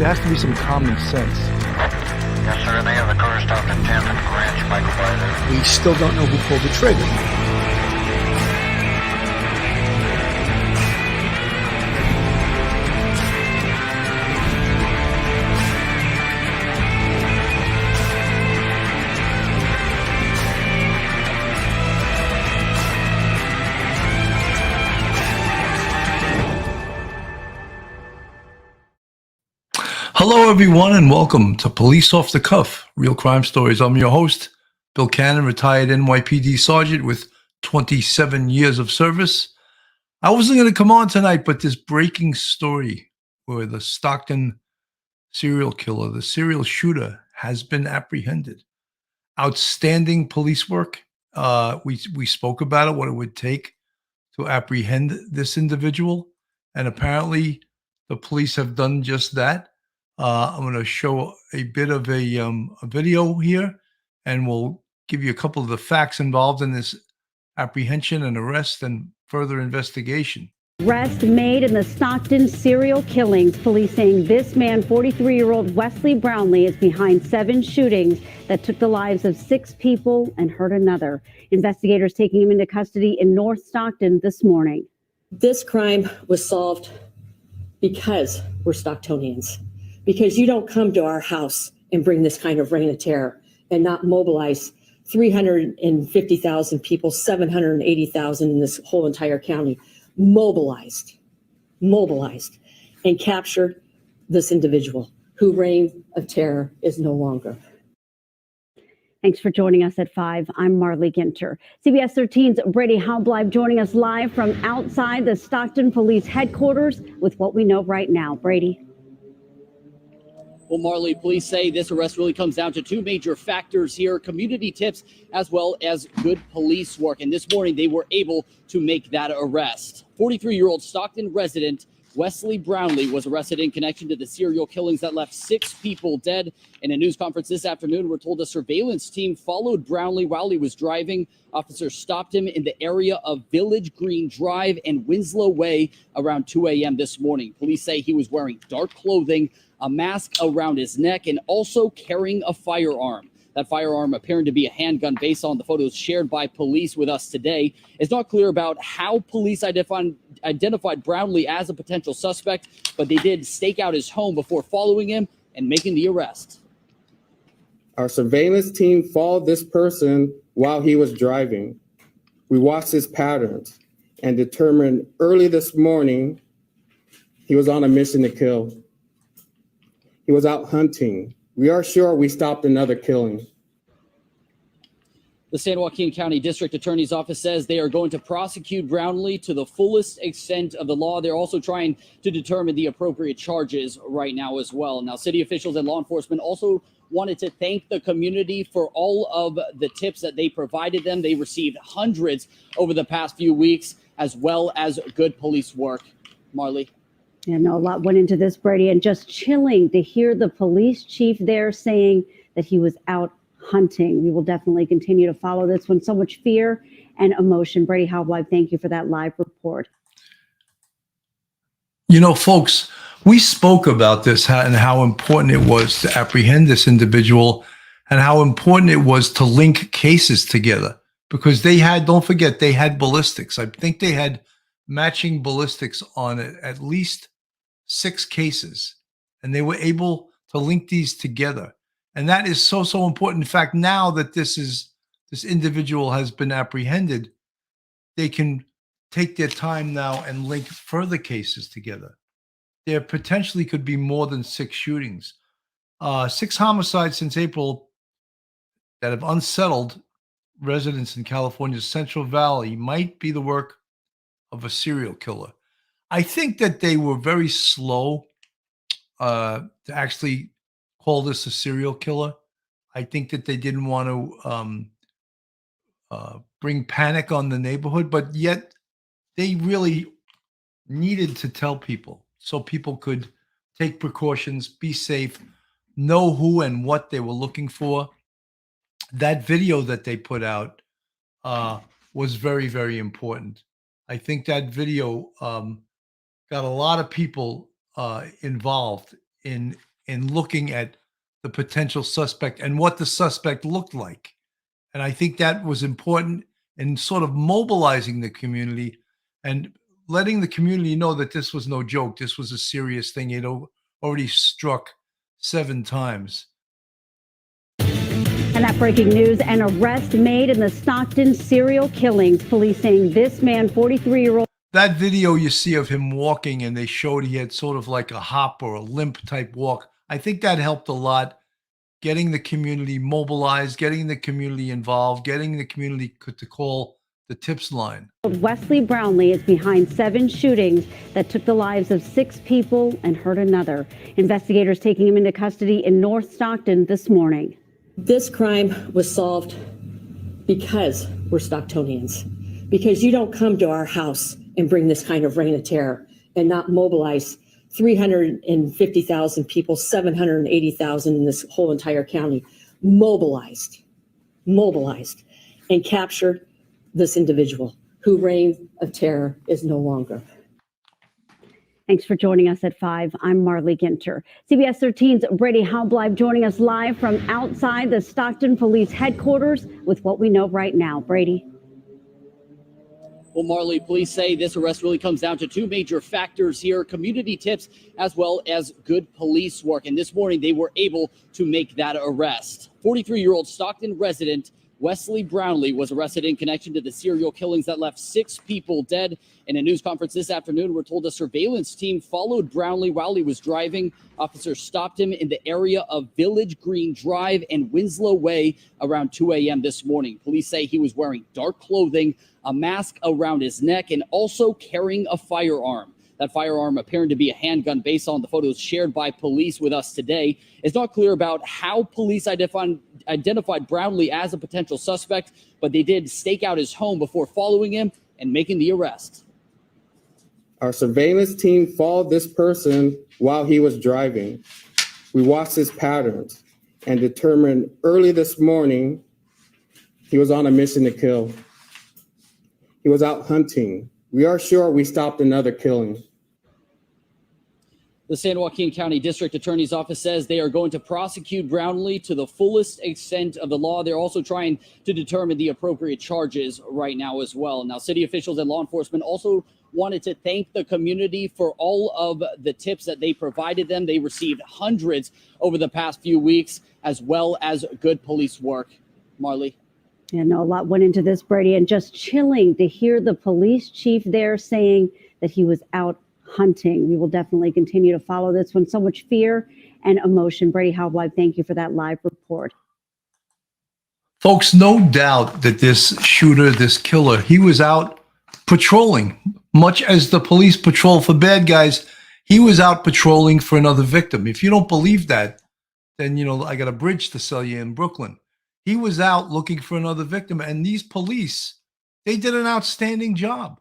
there has to be some common sense. Yes, sir. They have the car stopped at 10th and Ranch, Michael by there. We still don't know who pulled the trigger. Hello, everyone, and welcome to Police Off the Cuff, Real Crime Stories. I'm your host, Bill Cannon, retired NYPD Sergeant with 27 years of service. I wasn't going to come on tonight, but this breaking story where the Stockton serial killer, the serial shooter, has been apprehended. Outstanding police work. We spoke about it, what it would take to apprehend this individual, and apparently the police have done just that. I'm going to show a bit of a video here, and we'll give you a couple of the facts involved in this apprehension and arrest and further investigation. Arrest made in the Stockton serial killings. Police saying this man, 43-year-old Wesley Brownlee, is behind 7 shootings that took the lives of 6 people and hurt another. Investigators taking him into custody in North Stockton this morning. This crime was solved because we're Stocktonians. Because you don't come to our house and bring this kind of reign of terror and not mobilize 350,000 people, 780,000 in this whole entire county, mobilized, and captured this individual whose reign of terror is no longer. Thanks for joining us at 5. I'm Marley Ginter. CBS 13's Brady Halbleib joining us live from outside the Stockton Police Headquarters with what we know right now. Brady. Well, Marley, police say this arrest really comes down to 2 major factors here: community tips as well as good police work. And this morning they were able to make that arrest. 43-year-old Stockton resident Wesley Brownlee was arrested in connection to the serial killings that left 6 people dead. In a news conference this afternoon, we're told a surveillance team followed Brownlee while he was driving. Officers stopped him in the area of Village Green Drive and Winslow Way around 2 a.m. this morning. Police say he was wearing dark clothing, a mask around his neck, and also carrying a firearm. That firearm appearing to be a handgun based on the photos shared by police with us today. It's not clear about how police identified Brownlee as a potential suspect, but they did stake out his home before following him and making the arrest. Our surveillance team followed this person while he was driving. We watched his patterns and determined early this morning he was on a mission to kill. He was out hunting. We are sure we stopped another killing. The San Joaquin County District Attorney's Office says they are going to prosecute Brownlee to the fullest extent of the law. They're also trying to determine the appropriate charges right now as well. Now, city officials and law enforcement also wanted to thank the community for all of the tips that they provided them. They received hundreds over the past few weeks, as well as good police work. Marley. Yeah, no, a lot went into this, Brady, and just chilling to hear the police chief there saying that he was out hunting. We will definitely continue to follow this one. So much fear and emotion. Brady Halbleib, thank you for that live report. You know, folks, we spoke about this and how important it was to apprehend this individual and how important it was to link cases together, because they had, don't forget, they had ballistics. I think they had matching ballistics on at least 6 cases, and they were able to link these together. And that is so important. In fact, now that this individual has been apprehended, they can take their time now and link further cases together. There potentially could be more than 6 shootings. 6 homicides since April that have unsettled residents in California's Central Valley might be the work of a serial killer. I think that they were very slow to actually call this a serial killer. I think that they didn't want to bring panic on the neighborhood, but yet they really needed to tell people so people could take precautions, be safe, know who and what they were looking for. That video that they put out was very, very important. I think that video got a lot of people involved in in looking at the potential suspect and what the suspect looked like. And I think that was important in sort of mobilizing the community and letting the community know that this was no joke. This was a serious thing. It already struck 7 times. And that breaking news, an arrest made in the Stockton serial killings. Police saying this man, 43-year-old. That video you see of him walking, and they showed he had sort of like a hop or a limp type walk. I think that helped a lot, getting the community mobilized, getting the community involved, getting the community to call the tips line. Wesley Brownlee is behind 7 shootings that took the lives of 6 people and hurt another. Investigators taking him into custody in North Stockton this morning. This crime was solved because we're Stocktonians, because you don't come to our house and bring this kind of reign of terror and not mobilize 350,000 people, 780,000 in this whole entire county, mobilized, and captured this individual who reign of terror is no longer. Thanks for joining us at 5. I'm Marley Ginter. CBS 13's Brady Halbleib joining us live from outside the Stockton Police Headquarters with what we know right now. Brady. Well, Marley, police say this arrest really comes down to 2 major factors here: community tips as well as good police work. And this morning they were able to make that arrest. 43-year-old Stockton resident Wesley Brownlee was arrested in connection to the serial killings that left 6 people dead. In a news conference this afternoon, we're told a surveillance team followed Brownlee while he was driving. Officers stopped him in the area of Village Green Drive and Winslow Way around 2 a.m. this morning. Police say he was wearing dark clothing, a mask around his neck, and also carrying a firearm. That firearm, appearing to be a handgun based on the photos shared by police with us today. It's not clear about how police identified Brownlee as a potential suspect, but they did stake out his home before following him and making the arrest. Our surveillance team followed this person while he was driving. We watched his patterns and determined early this morning he was on a mission to kill. He was out hunting. We are sure we stopped another killing. The San Joaquin County District Attorney's Office says they are going to prosecute Brownlee to the fullest extent of the law. They're also trying to determine the appropriate charges right now as well. Now, city officials and law enforcement also wanted to thank the community for all of the tips that they provided them. They received hundreds over the past few weeks, as well as good police work. Marley. Yeah, no, a lot went into this, Brady, and just chilling to hear the police chief there saying that he was out hunting. We will definitely continue to follow this one. So much fear and emotion. Brady Halbleib, thank you for that live report. Folks, no doubt that this shooter, this killer, he was out patrolling, much as the police patrol for bad guys. He was out patrolling for another victim. If you don't believe that, then, I got a bridge to sell you in Brooklyn. He was out looking for another victim. And these police, they did an outstanding job.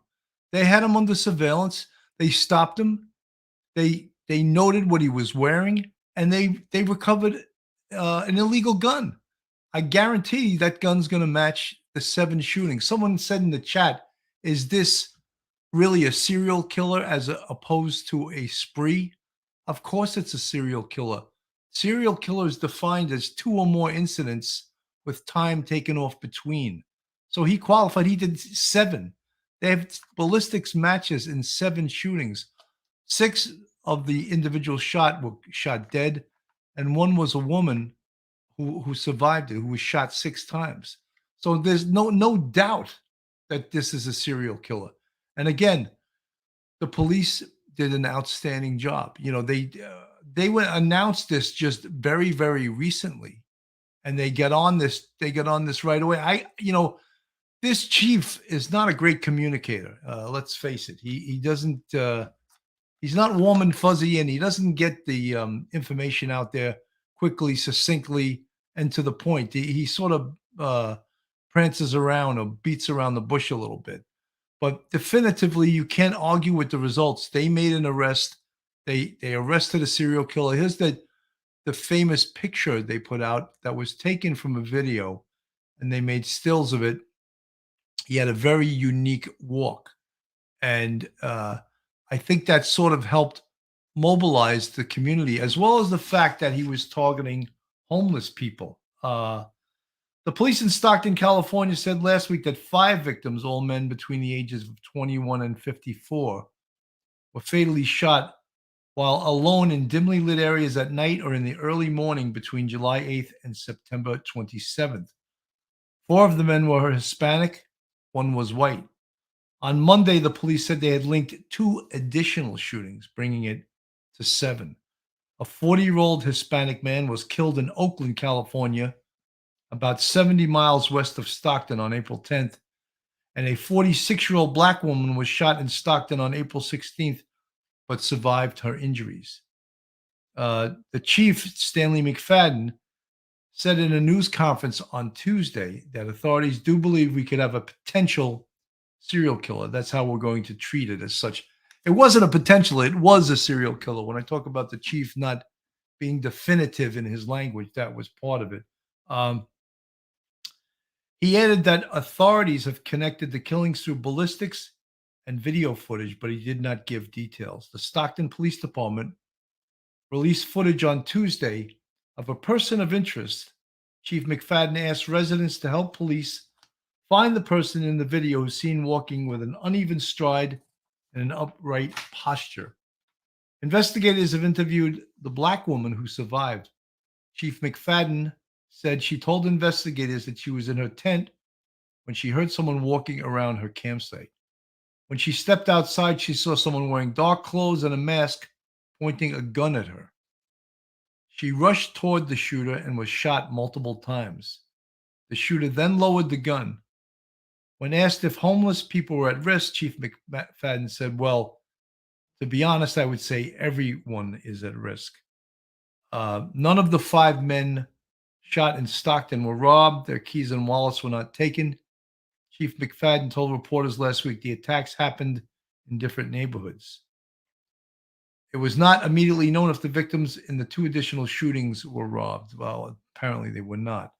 They had him under surveillance. They stopped him. They noted what he was wearing, and they recovered an illegal gun. I guarantee that gun's going to match the 7 shootings. Someone said in the chat, is this really a serial killer as opposed to a spree? Of course it's a serial killer. Serial killer is defined as 2 or more incidents with time taken off between. So he qualified. He did 7. They have ballistics matches in 7 shootings. 6 of the individuals shot were shot dead, and 1 was a woman who survived it, who was shot 6 times. So there's no doubt that this is a serial killer. And again, the police did an outstanding job. They announced this just very, very recently, and they get on this. They get on this right away. This chief is not a great communicator. Let's face it. He doesn't. He's not warm and fuzzy, and he doesn't get the information out there quickly, succinctly, and to the point. He sort of prances around or beats around the bush a little bit. But definitively, you can't argue with the results. They made an arrest. They arrested a serial killer. Here's the famous picture they put out that was taken from a video, and they made stills of it. He had a very unique walk. And I think that sort of helped mobilized the community, as well as the fact that he was targeting homeless people. The police in Stockton, California said last week that 5 victims, all men between the ages of 21 and 54, were fatally shot while alone in dimly lit areas at night or in the early morning between July 8th and September 27th. 4 of the men were Hispanic, 1 was white. On Monday, the police said they had linked 2 additional shootings, bringing it to 7. A 40-year-old Hispanic man was killed in Oakland, California, about 70 miles west of Stockton on April 10th, and a 46-year-old black woman was shot in Stockton on April 16th, but survived her injuries. The chief, Stanley McFadden, said in a news conference on Tuesday that authorities do believe we could have a potential serial killer. That's how we're going to treat it as such. It wasn't a potential, it was a serial killer. When I talk about the chief not being definitive in his language, that was part of it. He added that authorities have connected the killings through ballistics and video footage, but he did not give details. The Stockton Police Department released footage on Tuesday of a person of interest. Chief McFadden asked residents to help police find the person in the video who's seen walking with an uneven stride and an upright posture. Investigators have interviewed the black woman who survived. Chief McFadden said she told investigators that she was in her tent when she heard someone walking around her campsite. When she stepped outside, she saw someone wearing dark clothes and a mask pointing a gun at her. She rushed toward the shooter and was shot multiple times. The shooter then lowered the gun. When asked if homeless people were at risk, Chief McFadden said, "Well, to be honest, I would say everyone is at risk." None of the 5 men shot in Stockton were robbed. Their keys and wallets were not taken. Chief McFadden told reporters last week the attacks happened in different neighborhoods. It was not immediately known if the victims in the 2 additional shootings were robbed. Well, apparently they were not.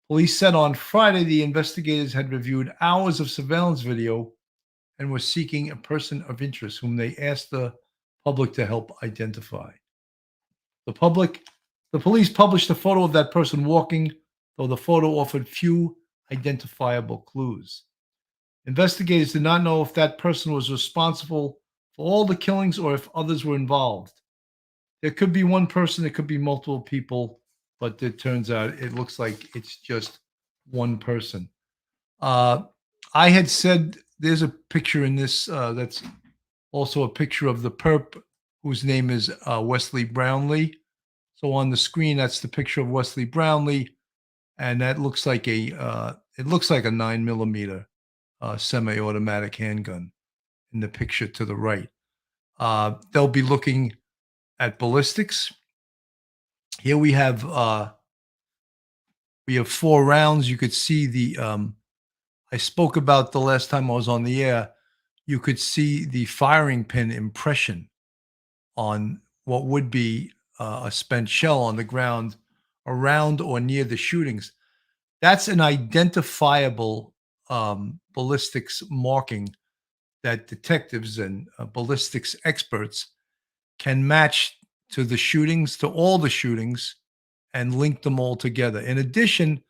Police said on Friday the investigators had reviewed hours of surveillance video and were seeking a person of interest whom they asked the public to help identify. The police published a photo of that person walking, though the photo offered few identifiable clues. Investigators did not know if that person was responsible for all the killings or if others were involved. There could be one person, there could be multiple people, but it turns out it looks like it's just one person. I had said there's a picture in this that's also a picture of the perp whose name is Wesley Brownlee. So on the screen, that's the picture of Wesley Brownlee, and that looks like a 9mm semi-automatic handgun in the picture to the right. They'll be looking at ballistics. Here we have 4 rounds. You could see the I spoke about the last time I was on the air. You could see the firing pin impression on what would be a spent shell on the ground around or near the shootings. That's an identifiable ballistics marking that detectives and ballistics experts can match to the shootings, to all the shootings, and link them all together. In addition,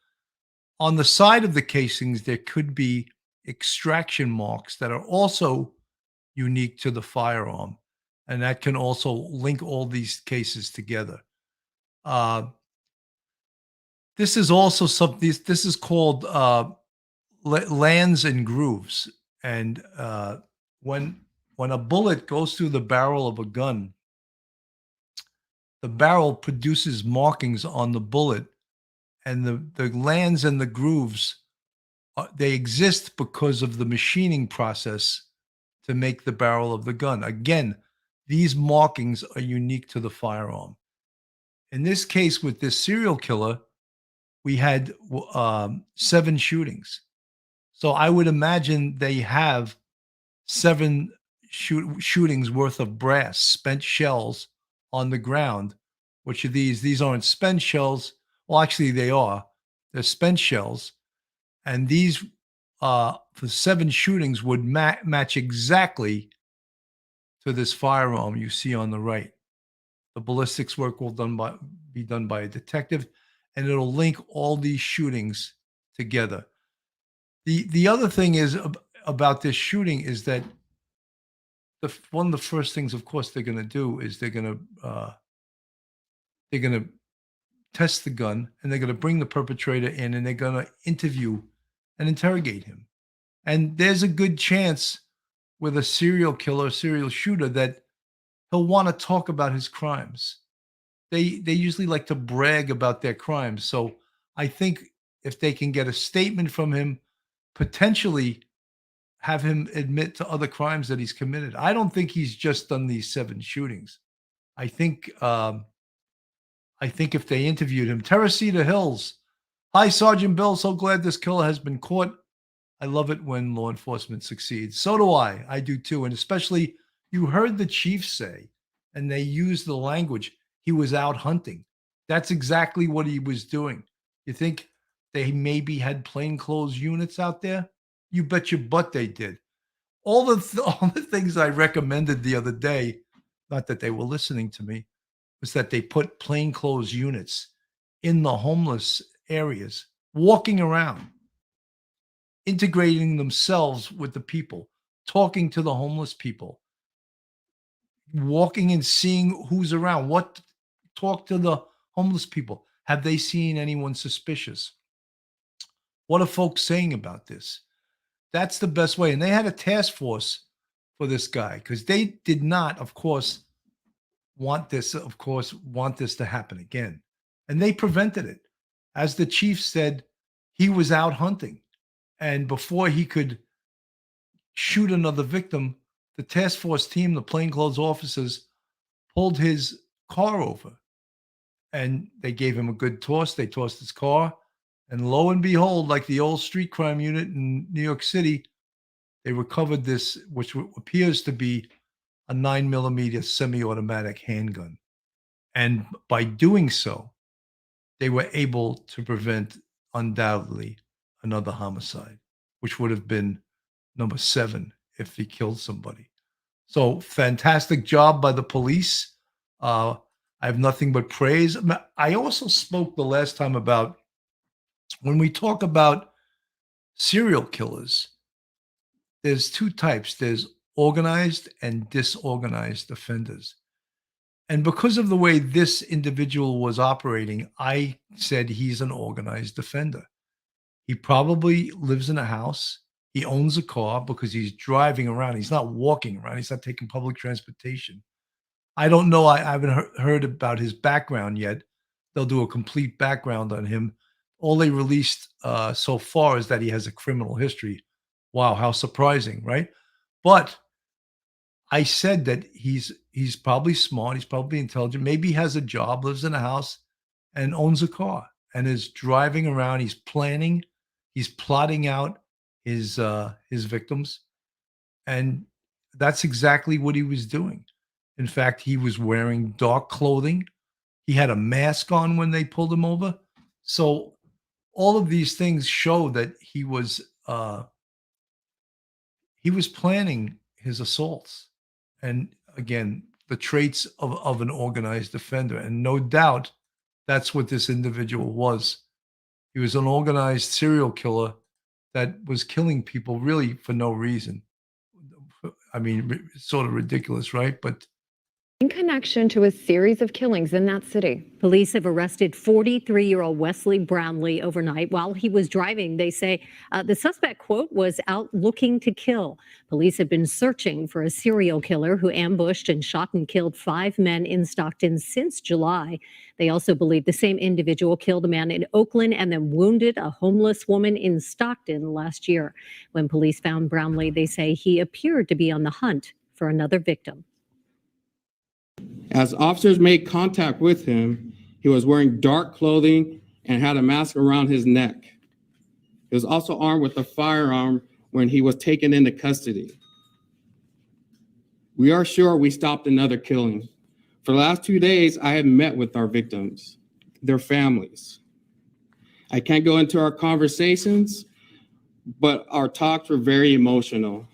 on the side of the casings, there could be extraction marks that are also unique to the firearm, and that can also link all these cases together. This is also something, this is called lands and grooves. And when a bullet goes through the barrel of a gun, the barrel produces markings on the bullet, and the lands and the grooves, they exist because of the machining process to make the barrel of the gun. Again, these markings are unique to the firearm. In this case, with this serial killer, we had 7 shootings. So I would imagine they have 7 shootings worth of brass, spent shells on the ground. Which are these? These aren't spent shells. Well, actually, they are. They're spent shells. And these, for 7 shootings, would match exactly to this firearm you see on the right. The ballistics work will be done by a detective, and it'll link all these shootings together. The other thing is about this shooting is that one of the first things, of course, they're going to do is they're going to test the gun, and they're going to bring the perpetrator in, and they're going to interview and interrogate him. And there's a good chance with a serial killer, serial shooter, that he'll want to talk about his crimes. They usually like to brag about their crimes. So I think if they can get a statement from him, potentially have him admit to other crimes that he's committed. I don't think he's just done these 7 shootings. I think if they interviewed him, Teresita Hills. Hi, Sergeant Bill. So glad this killer has been caught. I love it when law enforcement succeeds. So do I. I do too. And especially, you heard the chief say, and they used the language, he was out hunting. That's exactly what he was doing. You think they maybe had plainclothes units out there? You bet your butt they did. All the things I recommended the other day, not that they were listening to me, was that they put plainclothes units in the homeless areas, walking around, integrating themselves with the people, talking to the homeless people, walking and seeing who's around. Talk to the homeless people. Have they seen anyone suspicious? What are folks saying about this? That's the best way. And they had a task force for this guy because they did not, of course, want this to happen again. And they prevented it. As the chief said, he was out hunting. And before he could shoot another victim, the task force team, the plainclothes officers, pulled his car over. And they gave him a good toss. They tossed his car. And lo and behold, like the old street crime unit in New York City, they recovered this, which appears to be a 9mm semi-automatic handgun. And by doing so, they were able to prevent, undoubtedly, another homicide, which would have been number 7 if he killed somebody. So fantastic job by the police. I have nothing but praise. I also spoke the last time about when we talk about serial killers, there's 2 types. There's organized and disorganized offenders. And because of the way this individual was operating, I said he's an organized offender. He probably lives in a house. He owns a car because he's driving around. He's not walking around. He's not taking public transportation. I don't know. I haven't heard about his background yet. They'll do a complete background on him. All they released so far is that he has a criminal history. Wow, how surprising, right? But I said that he's probably smart. He's probably intelligent. Maybe he has a job, lives in a house, and owns a car, and is driving around. He's planning. He's plotting out his victims, and that's exactly what he was doing. In fact, he was wearing dark clothing. He had a mask on when they pulled him over. So all of these things show that he was planning his assaults. And again, the traits of an organized offender. And no doubt that's what this individual was. He was an organized serial killer that was killing people really for no reason. I mean, sort of ridiculous, right? But in connection to a series of killings in that city. Police have arrested 43-year-old Wesley Brownlee overnight while he was driving. They say the suspect, quote, was out looking to kill. Police have been searching for a serial killer who ambushed and shot and killed 5 men in Stockton since July. They also believe the same individual killed a man in Oakland and then wounded a homeless woman in Stockton last year. When police found Brownlee, they say he appeared to be on the hunt for another victim. As officers made contact with him, he was wearing dark clothing and had a mask around his neck. He was also armed with a firearm when he was taken into custody. We are sure we stopped another killing. For the last 2 days, I have met with our victims, their families. I can't go into our conversations, but our talks were very emotional.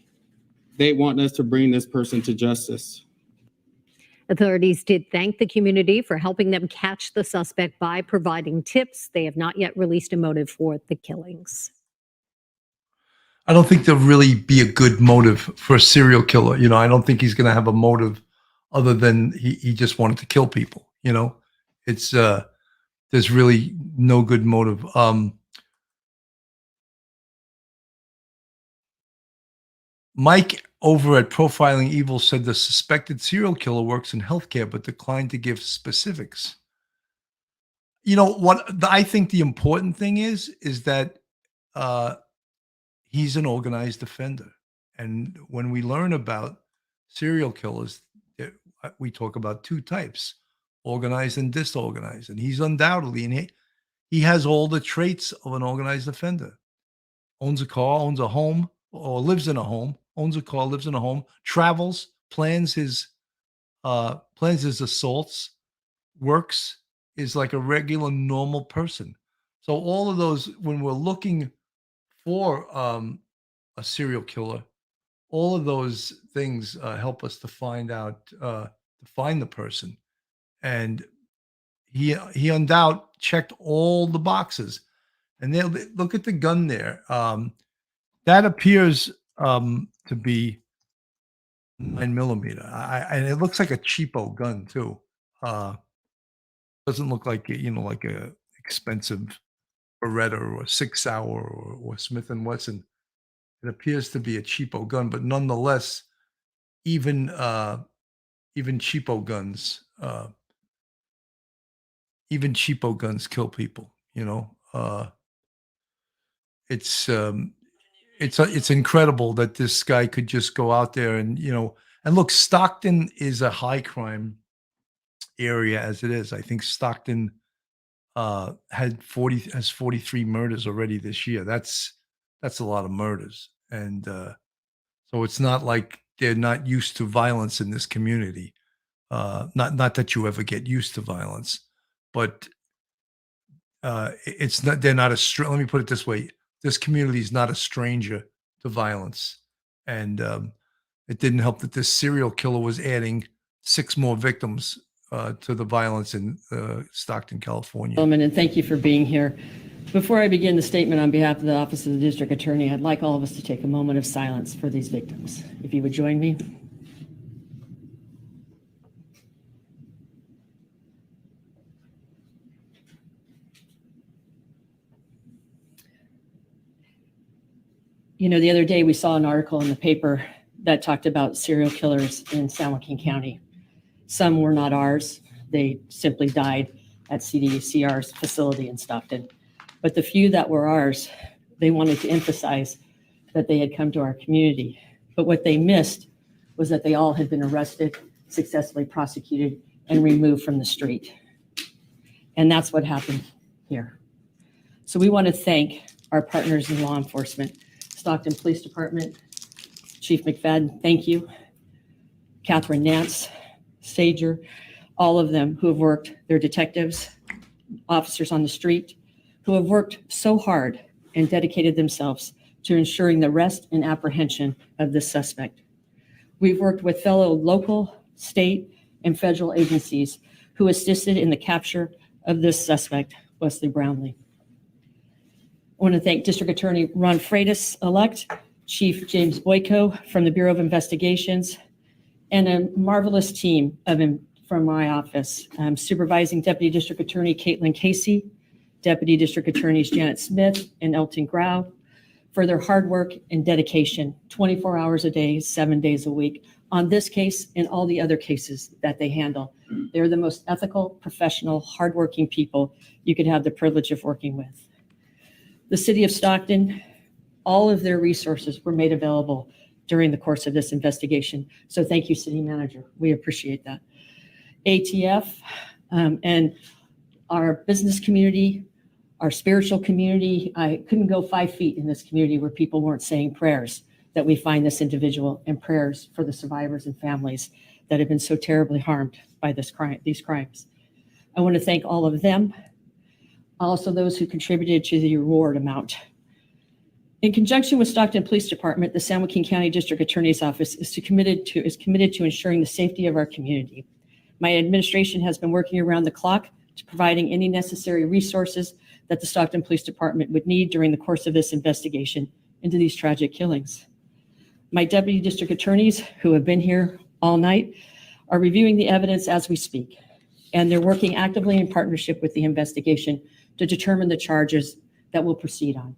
They want us to bring this person to justice. Authorities did thank the community for helping them catch the suspect by providing tips. They have not yet released a motive for the killings. I don't think there'll really be a good motive for a serial killer. You know, I don't think he's going to have a motive other than he just wanted to kill people. You know, it's there's really no good motive. Mike over at Profiling Evil said the suspected serial killer works in healthcare, but declined to give specifics. You know what? I think the important thing is that he's an organized offender, and when we learn about serial killers, we talk about two types: organized and disorganized. And he's undoubtedly, and he has all the traits of an organized offender. Owns a car, owns a home, or lives in a home. Owns a car, lives in a home, travels, plans his assaults, works, is like a regular, normal person. So all of those, when we're looking for a serial killer, all of those things help us to find out, to find the person. And he undoubtedly checked all the boxes. And they look at the gun there. That appears to be 9mm. And it looks like a cheapo gun too. Doesn't look like like a expensive Beretta or a 6 Hour or Smith and Wesson. It appears to be a cheapo gun, but nonetheless, even cheapo guns, kill people. You know, it's incredible that this guy could just go out there and and look. Stockton is a high crime area as it is. I think Stockton has 43 murders already this year. That's a lot of murders, and so it's not like they're not used to violence in this community. Not that you ever get used to violence, but it's not. They're not let me put it this way: this community is not a stranger to violence, and it didn't help that this serial killer was adding 6 more victims to the violence in Stockton, California. Gentlemen, and thank you for being here. Before I begin the statement on behalf of the Office of the District Attorney, I'd like all of us to take a moment of silence for these victims. If you would join me. You know, the other day we saw an article in the paper that talked about serial killers in San Joaquin County. Some were not ours. They simply died at CDCR's facility in Stockton. But the few that were ours, they wanted to emphasize that they had come to our community. But what they missed was that they all had been arrested, successfully prosecuted, and removed from the street. And that's what happened here. So we want to thank our partners in law enforcement, Stockton Police Department, Chief McFadden, thank you. Catherine Nance, Sager, all of them who have worked, they're detectives, officers on the street, who have worked so hard and dedicated themselves to ensuring the arrest and apprehension of this suspect. We've worked with fellow local, state, and federal agencies who assisted in the capture of this suspect, Wesley Brownlee. I want to thank District Attorney Ron Freitas-elect, Chief James Boyko from the Bureau of Investigations, and a marvelous team from my office, Supervising Deputy District Attorney Caitlin Casey, Deputy District Attorneys Janet Smith and Elton Grau, for their hard work and dedication, 24 hours a day, 7 days a week, on this case and all the other cases that they handle. They're the most ethical, professional, hardworking people you could have the privilege of working with. The City of Stockton, all of their resources were made available during the course of this investigation. So thank you, City Manager. We appreciate that. ATF and our business community, our spiritual community. I couldn't go 5 feet in this community where people weren't saying prayers that we find this individual, and prayers for the survivors and families that have been so terribly harmed by these crimes. I want to thank all of them, also those who contributed to the reward amount. In conjunction with Stockton Police Department, the San Joaquin County District Attorney's Office is committed to ensuring the safety of our community. My administration has been working around the clock to providing any necessary resources that the Stockton Police Department would need during the course of this investigation into these tragic killings. My deputy district attorneys, who have been here all night, are reviewing the evidence as we speak, and they're working actively in partnership with the investigation to determine the charges that we'll proceed on.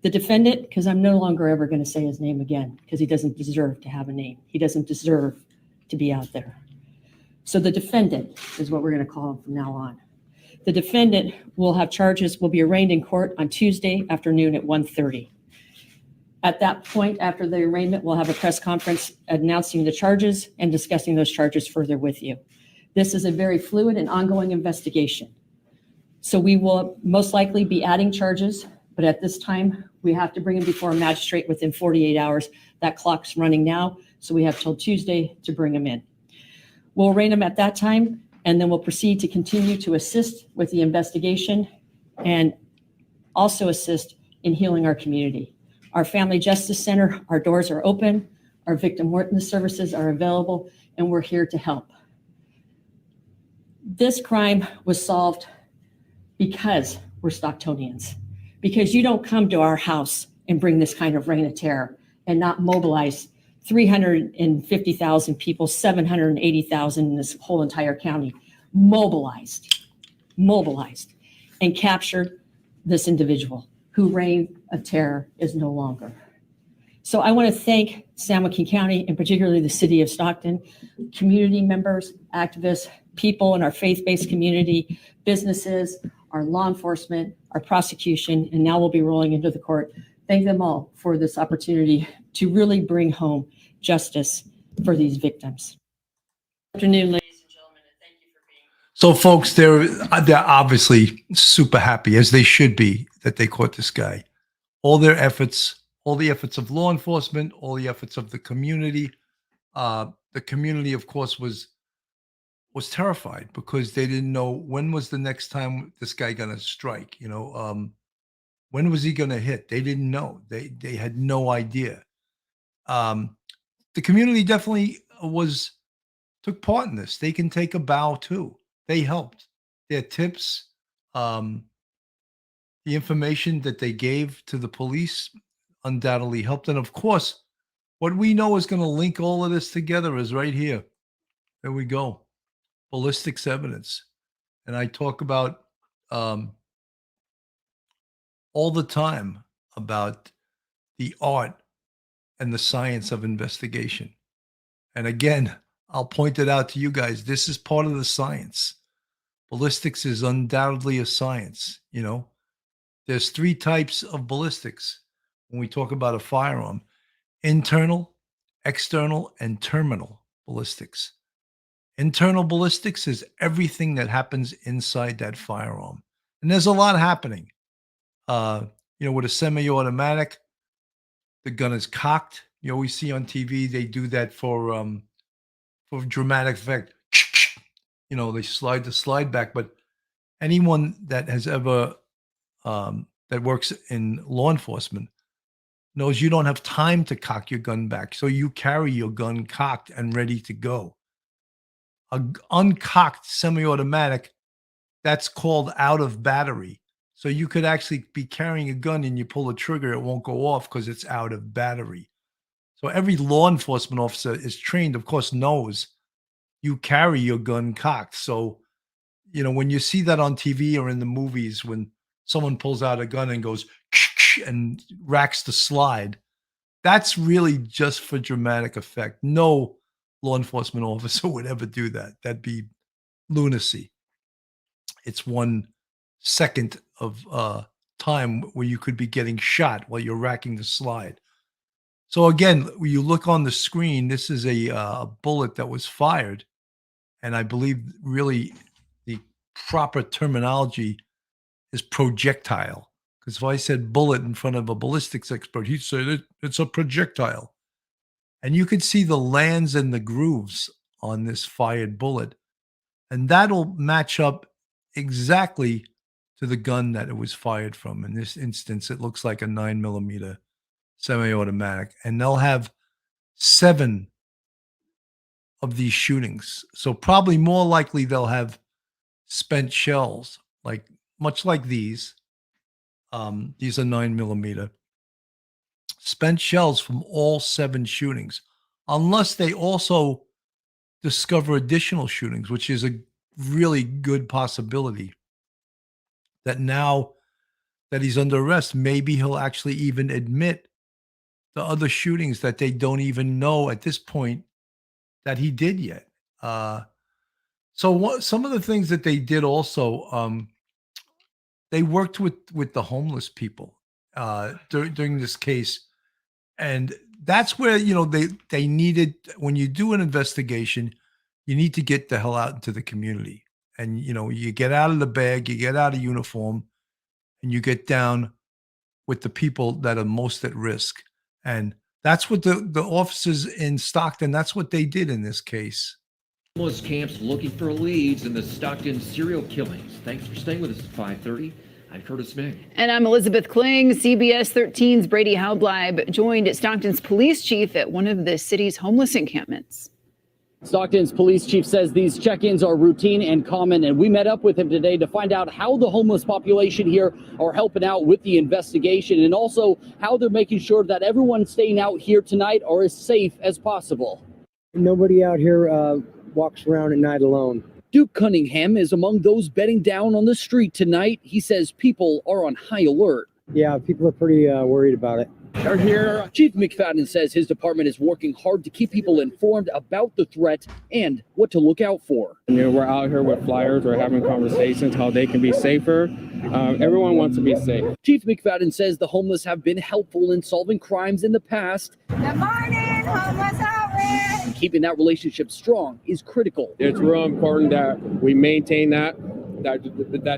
The defendant, because I'm no longer ever going to say his name again, because he doesn't deserve to have a name. He doesn't deserve to be out there. So the defendant is what we're going to call him from now on. The defendant will have charges, will be arraigned in court on Tuesday afternoon at 1:30. At that point, after the arraignment, we'll have a press conference announcing the charges and discussing those charges further with you. This is a very fluid and ongoing investigation. So we will most likely be adding charges, but at this time, we have to bring him before a magistrate within 48 hours. That clock's running now, so we have till Tuesday to bring him in. We'll arraign him at that time, and then we'll proceed to continue to assist with the investigation and also assist in healing our community. Our Family Justice Center, our doors are open, our victim witness services are available, and we're here to help. This crime was solved because we're Stocktonians, because you don't come to our house and bring this kind of reign of terror and not mobilize 350,000 people, 780,000 in this whole entire county, mobilized, and captured this individual who reign of terror is no longer. So I want to thank San Joaquin County, and particularly the city of Stockton, community members, activists, people in our faith-based community, businesses, our law enforcement, our prosecution, and now we'll be rolling into the court. Thank them all for this opportunity to really bring home justice for these victims. Good afternoon, ladies and gentlemen, and thank you for being here. So, folks, they're obviously super happy, as they should be, that they caught this guy. All their efforts, all the efforts of law enforcement, all the efforts of the community. The community, of course, was terrified because they didn't know when was the next time this guy gonna strike. When was he gonna hit? They didn't know. They had no idea. The community definitely took part in this. They can take a bow too. They helped. Their tips, the information that they gave to the police undoubtedly helped. And of course, what we know is going to link all of this together is right here. There we go. Ballistics evidence. And I talk about all the time about the art and the science of investigation. And again, I'll point it out to you guys. This is part of the science. Ballistics is undoubtedly a science. There's 3 types of ballistics when we talk about a firearm: internal, external, and terminal ballistics. Internal ballistics is everything that happens inside that firearm. And there's a lot happening. With a semi-automatic, the gun is cocked. You always see on TV, they do that for dramatic effect. They slide the slide back. But anyone that has ever, that works in law enforcement knows you don't have time to cock your gun back. So you carry your gun cocked and ready to go. An uncocked semi-automatic, that's called out of battery. So you could actually be carrying a gun and you pull the trigger, it won't go off because it's out of battery. So every law enforcement officer is trained, of course, knows you carry your gun cocked. So, when you see that on TV or in the movies, when someone pulls out a gun and goes and racks the slide, that's really just for dramatic effect. No law enforcement officer would ever do that. That'd be lunacy. It's 1 second of time where you could be getting shot while you're racking the slide. So again, when you look on the screen, this is a bullet that was fired. And I believe really the proper terminology is projectile. Because if I said bullet in front of a ballistics expert, he'd say it's a projectile. And you could see the lands and the grooves on this fired bullet. And that'll match up exactly to the gun that it was fired from. In this instance, it looks like a 9mm semi-automatic, and they'll have 7 of these shootings. So probably more likely they'll have spent shells, like much like these. These are 9mm spent shells from all 7 shootings, unless they also discover additional shootings, which is a really good possibility. That now that he's under arrest, maybe he'll actually even admit the other shootings that they don't even know at this point that he did yet. Some of the things that they did also, they worked with the homeless people during this case, and that's where they needed. When you do an investigation, you need to get the hell out into the community, and you get out of the bag, you get out of uniform, and you get down with the people that are most at risk. And that's what the officers in Stockton, that's what they did in this case. Homeless camps looking for leads in the Stockton serial killings. Thanks for staying with us at 5:30. I'm Curtis Ming. And I'm Elizabeth Kling. CBS 13's Brady Haubleib joined Stockton's police chief at one of the city's homeless encampments. Stockton's police chief says these check-ins are routine and common, and we met up with him today to find out how the homeless population here are helping out with the investigation, and also how they're making sure that everyone staying out here tonight are as safe as possible. Nobody out here walks around at night alone. Duke Cunningham is among those bedding down on the street tonight. He says people are on high alert. Yeah, people are pretty worried about it. They're here. Chief McFadden says his department is working hard to keep people informed about the threat and what to look out for. We're out here with flyers. We're having conversations how they can be safer. Everyone wants to be safe. Chief McFadden says the homeless have been helpful in solving crimes in the past. Good morning, homeless outreach. Keeping that relationship strong is critical. It's real important that we maintain that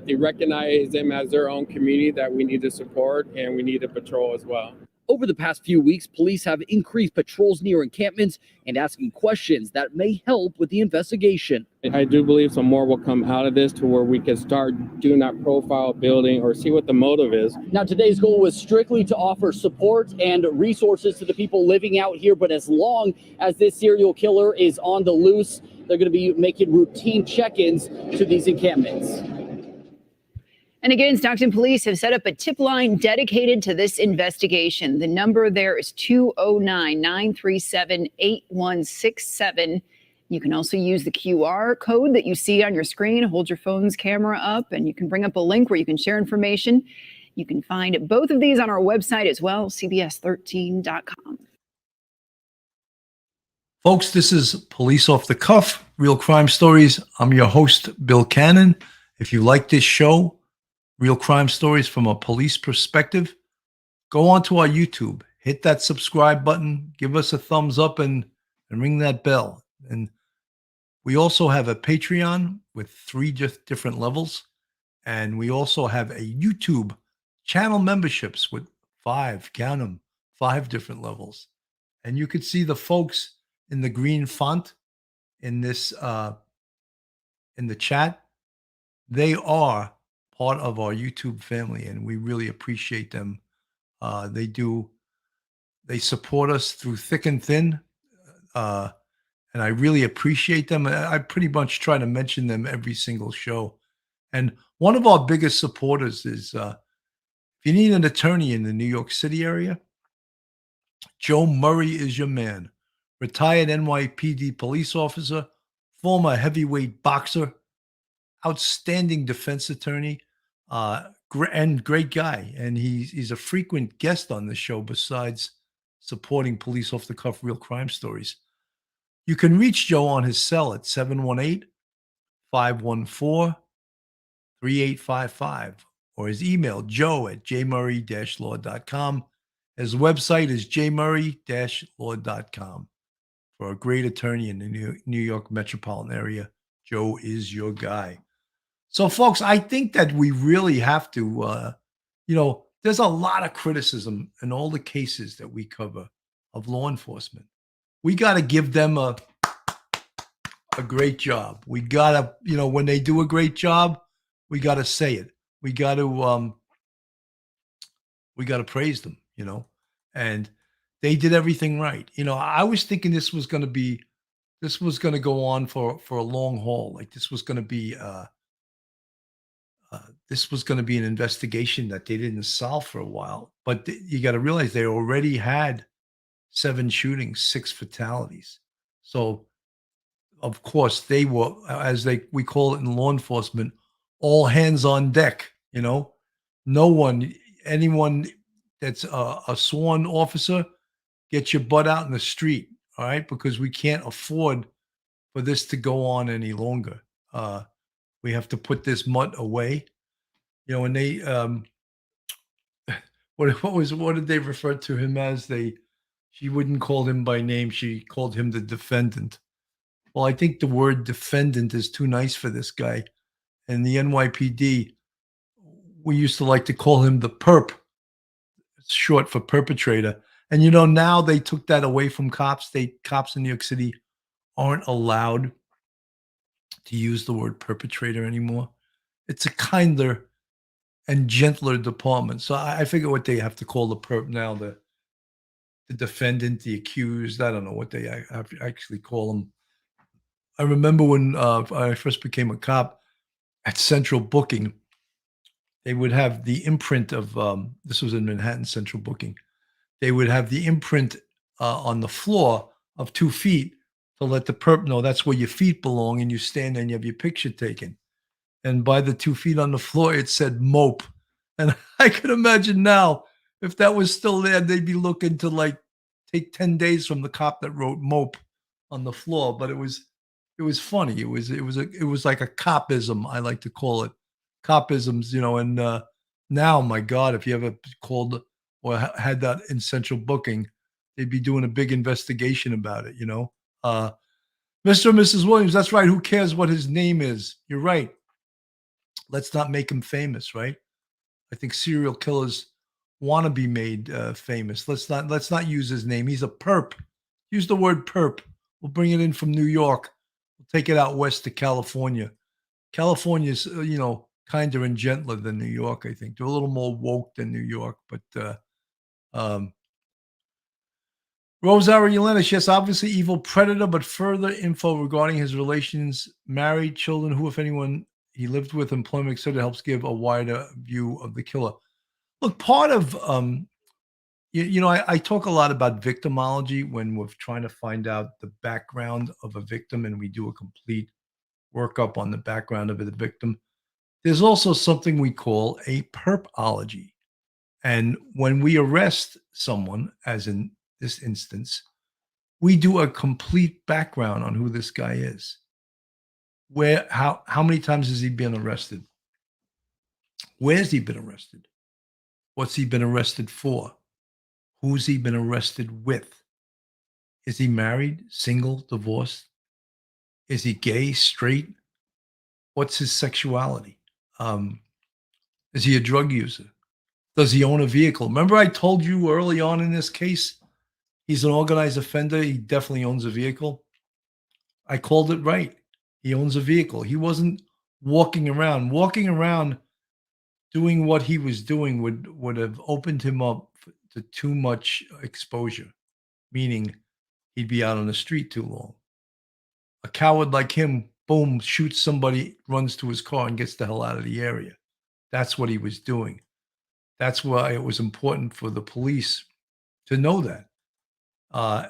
they recognize them as their own community that we need to support, and we need to patrol as well. Over the past few weeks, police have increased patrols near encampments and asking questions that may help with the investigation. I do believe some more will come out of this to where we can start doing that profile building or see what the motive is. Now, today's goal was strictly to offer support and resources to the people living out here, but as long as this serial killer is on the loose, they're going to be making routine check-ins to these encampments. And again, Stockton police have set up a tip line dedicated to this investigation. The number there is 209-937-8167. You can also use the QR code that you see on your screen. Hold your phone's camera up, and you can bring up a link where you can share information. You can find both of these on our website as well, cbs13.com. Folks, this is Police Off the Cuff, Real Crime Stories. I'm your host, Bill Cannon. If you like this show, Real Crime Stories from a police perspective, go onto our YouTube, hit that subscribe button, give us a thumbs up, and ring that bell. And we also have a Patreon with 3 different levels. And we also have a YouTube channel memberships with 5, count them, 5 different levels. And you could see the folks in the green font in this, in the chat. They are part of our YouTube family, and we really appreciate them. They support us through thick and thin, and I really appreciate them. I pretty much try to mention them every single show. And one of our biggest supporters is, if you need an attorney in the New York City area, Joe Murray is your man. Retired NYPD police officer, former heavyweight boxer, outstanding defense attorney, and great guy. And he's a frequent guest on the show besides supporting Police Off the Cuff Real Crime Stories. You can reach Joe on his cell at 718-514-3855 or his email, joe@jmurray-law.com. His website is jmurray-law.com. For a great attorney in the New York metropolitan area, Joe is your guy. So, folks, I think that we really have to, there's a lot of criticism in all the cases that we cover of law enforcement. We got to give them a great job. We got to, when they do a great job, we got to say it. we got to praise them, and they did everything right. I was thinking this was going to go on for a long haul. Like this was going to be an investigation that they didn't solve for a while. But you got to realize they already had 7 shootings, 6 fatalities. So of course they were, as we call it in law enforcement, all hands on deck. No one, anyone that's a sworn officer, get your butt out in the street. All right, because we can't afford for this to go on any longer. We have to put this mutt away. And they what did they refer to him as? She wouldn't call him by name. She called him the defendant. Well, I think the word defendant is too nice for this guy. And the NYPD, we used to like to call him the perp. It's short for perpetrator. And now they took that away from cops. Cops in New York City aren't allowed to use the word perpetrator anymore. It's a kinder and gentler department. So I figure what they have to call the perp now, the defendant, the accused. I don't know what they actually call them. I remember when I first became a cop at Central Booking, they would have the imprint of, this was in Manhattan, Central Booking. They would have the imprint on the floor of 2 feet to let the perp know that's where your feet belong, and you stand there and you have your picture taken. And by the 2 feet on the floor, it said mope. And I could imagine now, if that was still there, they'd be looking to take 10 days from the cop that wrote mope on the floor. But it was funny. It was like a copism, I like to call it. Copisms, and now, my God, if you ever called or had that in Central Booking, they'd be doing a big investigation about it, Mr. and Mrs. Williams, that's right. Who cares what his name is? You're right. Let's not make him famous, right? I think serial killers want to be made famous. Let's not use his name. He's a perp. Use the word perp. We'll bring it in from New York. We'll take it out west to California. California's, kinder and gentler than New York, I think. They're a little more woke than New York, but Rose Arielenis, yes, obviously evil predator, but further info regarding his relations, married, children, who, if anyone, he lived with, employment, etc., helps give a wider view of the killer. Look, part of, I talk a lot about victimology when we're trying to find out the background of a victim, and we do a complete workup on the background of the victim. There's also something we call a perpology. And when we arrest someone, as in this instance, we do a complete background on who this guy is. How many times has he been arrested? Where's he been arrested? What's he been arrested for? Who's he been arrested with? Is he married, single, divorced? Is he gay, straight? What's his sexuality? Is he a drug user? Does he own a vehicle? Remember I told you early on in this case, he's an organized offender. He definitely owns a vehicle. I called it right. He owns a vehicle. He wasn't walking around. Walking around doing what he was doing would have opened him up to too much exposure, meaning he'd be out on the street too long. A coward like him, boom, shoots somebody, runs to his car, and gets the hell out of the area. That's what he was doing. That's why it was important for the police to know that.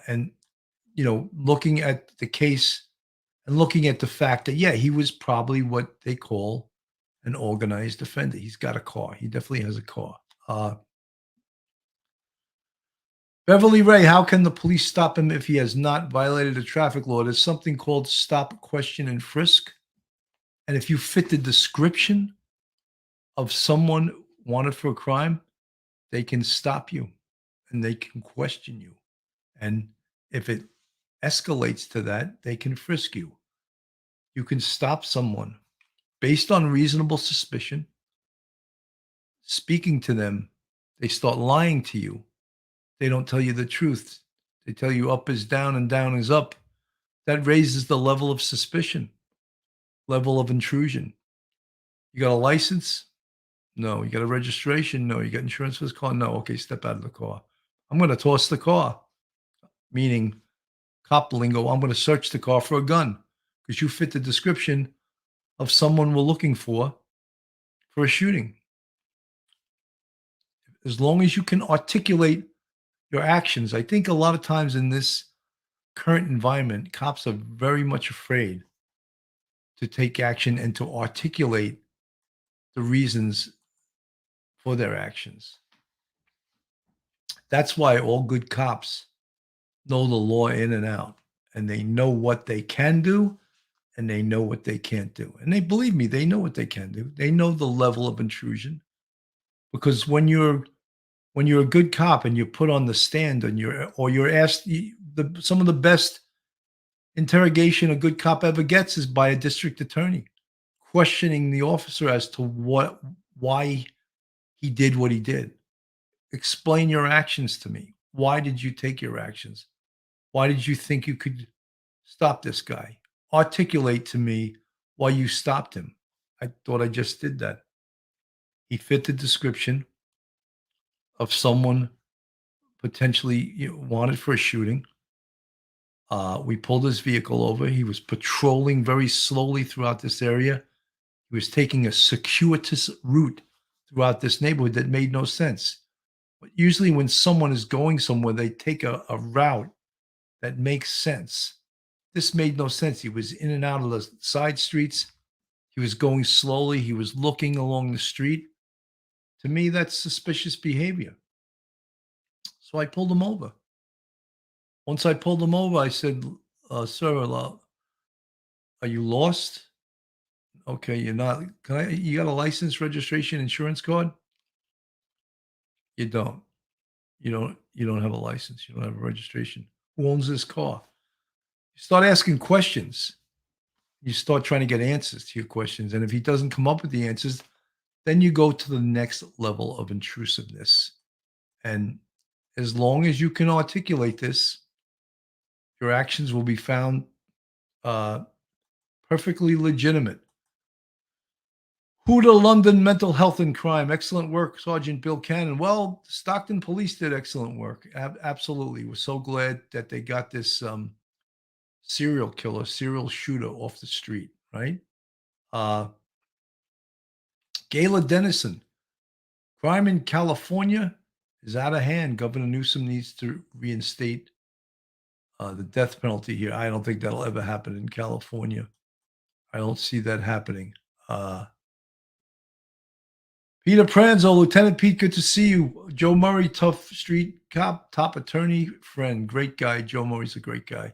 And, looking at the case and looking at the fact that, yeah, he was probably what they call an organized offender. He's got a car. He definitely has a car. Beverly Ray, how can the police stop him if he has not violated a traffic law? There's something called stop, question, and frisk. And if you fit the description of someone wanted for a crime, they can stop you and they can question you. And if it escalates to that, they can frisk you. You can stop someone based on reasonable suspicion. Speaking to them, they start lying to you. They don't tell you the truth. They tell you up is down and down is up. That raises the level of suspicion, level of intrusion. You got a license? No. You got a registration? No. You got insurance for this car? No. Okay, step out of the car. I'm going to toss the car, meaning cop lingo. I'm going to search the car for a gun because you fit the description of someone we're looking for a shooting. As long as you can articulate your actions. I think a lot of times in this current environment, cops are very much afraid to take action and to articulate the reasons for their actions. That's why all good cops know the law in and out, and they know what they can do and they know what they can't do. And they believe me, they know what they can do. They know the level of intrusion because when you're a good cop and you're put on the stand and you're asked some of the best interrogation a good cop ever gets is by a district attorney questioning the officer as to why he did what he did. Explain your actions to me. Why did you take your actions? Why did you think you could stop this guy? Articulate to me why you stopped him. I thought I just did that. He fit the description of someone potentially wanted for a shooting. We pulled his vehicle over. He was patrolling very slowly throughout this area. He was taking a circuitous route throughout this neighborhood that made no sense. But usually when someone is going somewhere, they take a route that makes sense. This made no sense. He was in and out of the side streets. He was going slowly. He was looking along the street. To me, that's suspicious behavior. So I pulled him over. Once I pulled him over, I said, sir, are you lost? Okay, you're not. You got a license, registration, insurance card? You don't. You don't have a license. You don't have a registration. Who owns this car? You start asking questions. You start trying to get answers to your questions. And if he doesn't come up with the answers, then you go to the next level of intrusiveness. And as long as you can articulate this, your actions will be found perfectly legitimate. Huda London Mental Health and Crime. Excellent work, Sergeant Bill Cannon. Well, Stockton Police did excellent work. Absolutely. We're so glad that they got this serial killer, serial shooter off the street, right? Gayla Dennison. Crime in California is out of hand. Governor Newsom needs to reinstate the death penalty here. I don't think that'll ever happen in California. I don't see that happening. Peter Pranzo, Lieutenant Pete, good to see you. Joe Murray, tough street cop, top attorney, friend, great guy. Joe Murray's a great guy.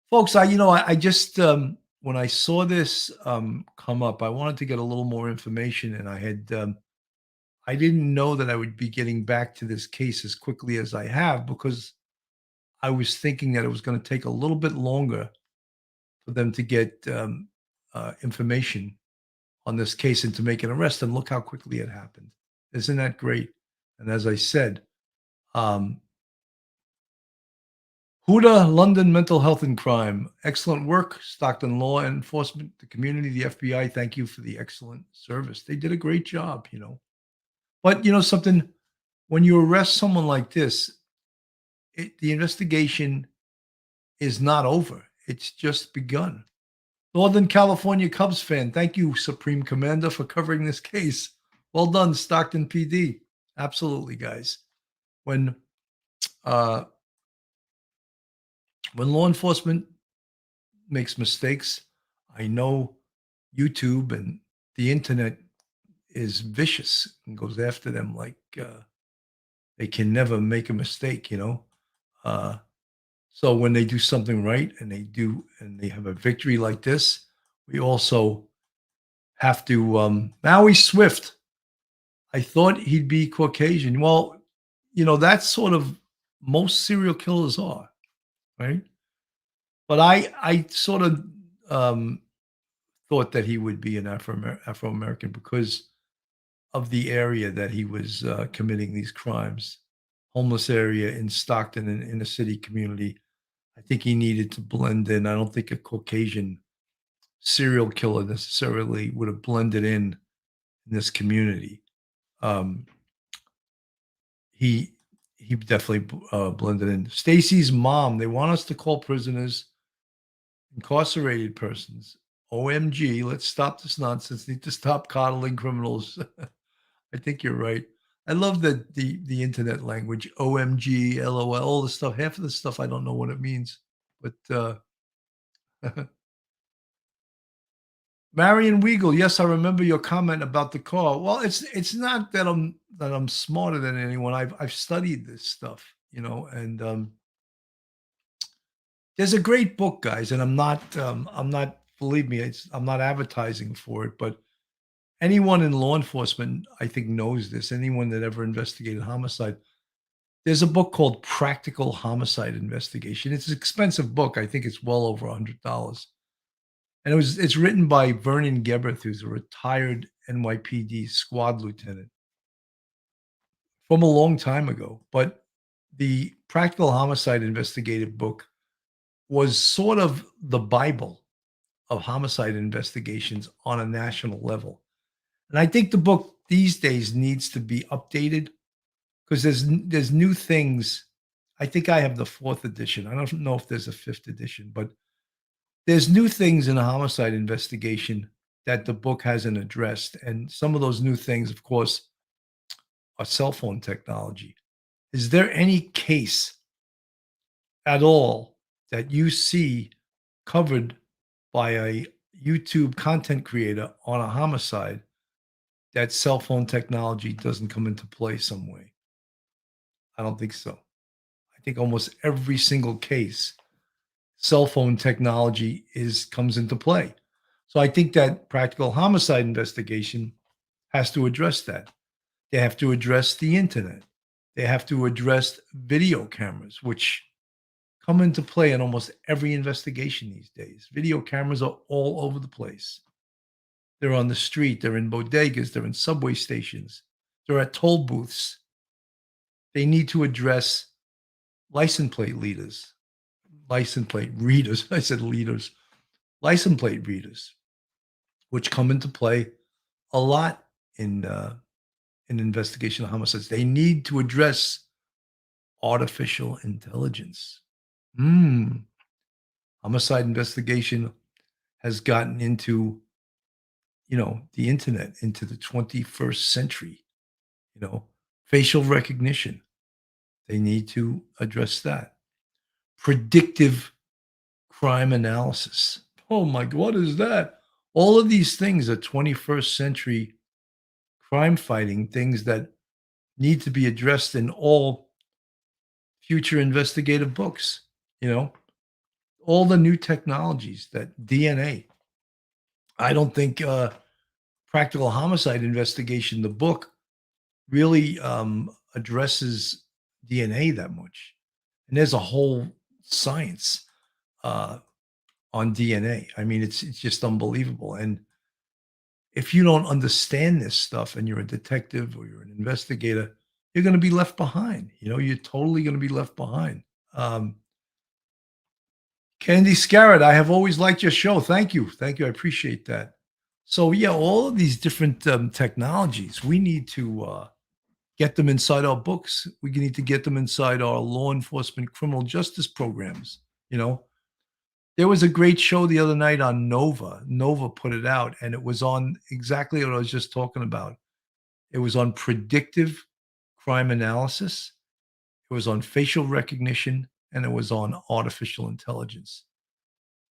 Folks, I just, when I saw this come up, I wanted to get a little more information, and I didn't know that I would be getting back to this case as quickly as I have because I was thinking that it was going to take a little bit longer for them to get information on this case and to make an arrest. And look how quickly it happened. Isn't that great? And as I said, Huda London Mental Health and Crime. Excellent work. Stockton Law Enforcement, the community, the FBI. Thank you for the excellent service. They did a great job, But something, when you arrest someone like this, the investigation is not over. It's just begun. Northern California Cubs fan. Thank you, Supreme Commander, for covering this case. Well done, Stockton PD. Absolutely, guys. When law enforcement makes mistakes, I know YouTube and the internet is vicious and goes after them like they can never make a mistake, So when they do something right and they have a victory like this, we also have to, Maui Swift, I thought he'd be Caucasian. Well, that's sort of most serial killers are, right? But I sort of thought that he would be an Afro-American because of the area that he was committing these crimes, homeless area in Stockton and in a city community. I think he needed to blend in. I don't think a Caucasian serial killer necessarily would have blended in in this community. Um, he definitely blended in. Stacy's mom. They want us to call prisoners incarcerated persons. OMG, let's stop this nonsense. Need to stop coddling criminals. I think you're right. I love the internet language. OMG, LOL, all the stuff. Half of the stuff I don't know what it means. But Marion Weigel, yes, I remember your comment about the car. Well, it's not that I'm smarter than anyone. I've studied this stuff, and there's a great book, guys, and I'm not believe me, I'm not advertising for it, but anyone in law enforcement, I think, knows this. Anyone that ever investigated homicide, there's a book called Practical Homicide Investigation. It's an expensive book. I think it's well over $100. And it's written by Vernon Gebert, who's a retired NYPD squad lieutenant from a long time ago. But the Practical Homicide Investigative book was sort of the Bible of homicide investigations on a national level. And I think the book these days needs to be updated because there's new things. I think I have the 4th edition. I don't know if there's a 5th edition, but there's new things in a homicide investigation that the book hasn't addressed. And some of those new things, of course, are cell phone technology. Is there any case at all that you see covered by a YouTube content creator on a homicide that cell phone technology doesn't come into play some way? I don't think so. I think almost every single case, cell phone technology comes into play. So I think that Practical Homicide Investigation has to address that. They have to address the internet. They have to address video cameras, which come into play in almost every investigation these days. Video cameras are all over the place. They're on the street, they're in bodegas, they're in subway stations, they're at toll booths. They need to address license plate readers. I said leaders. License plate readers, which come into play a lot in investigation of homicides. They need to address artificial intelligence. Homicide investigation has gotten into, the internet, into the 21st century. Facial recognition. They need to address that. Predictive crime analysis. Oh my God, what is that? All of these things are 21st century crime fighting things that need to be addressed in all future investigative books. All the new technologies, that DNA. I don't think Practical Homicide Investigation, the book, really addresses DNA that much. And there's a whole science on DNA. I mean, it's just unbelievable. And if you don't understand this stuff and you're a detective or you're an investigator, you're going to be left behind. You're totally going to be left behind. Candy Scarrett, I have always liked your show. Thank you. Thank you. I appreciate that. So, yeah, all of these different technologies, we need to get them inside our books. We need to get them inside our law enforcement criminal justice programs. There was a great show the other night on Nova. Nova put it out, and it was on exactly what I was just talking about. It was on predictive crime analysis. It was on facial recognition, and it was on artificial intelligence.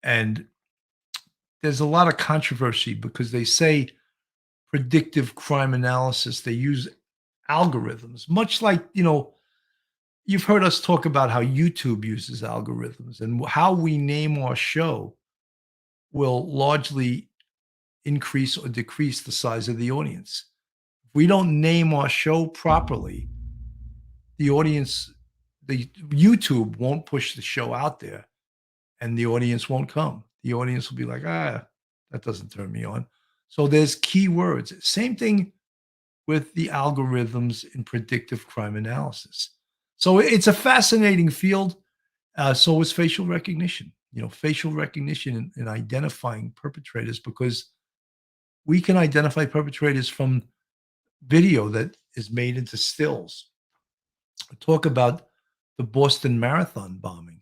And there's a lot of controversy because they say predictive crime analysis, they use algorithms, much like, you've heard us talk about how YouTube uses algorithms, and how we name our show will largely increase or decrease the size of the audience. If we don't name our show properly, the YouTube won't push the show out there, and the audience won't come. The audience will be like, that doesn't turn me on. So there's keywords. Same thing with the algorithms in predictive crime analysis. So it's a fascinating field. So is facial recognition. Facial recognition in identifying perpetrators, because We can identify perpetrators from video that is made into stills. Talk about the Boston Marathon bombing.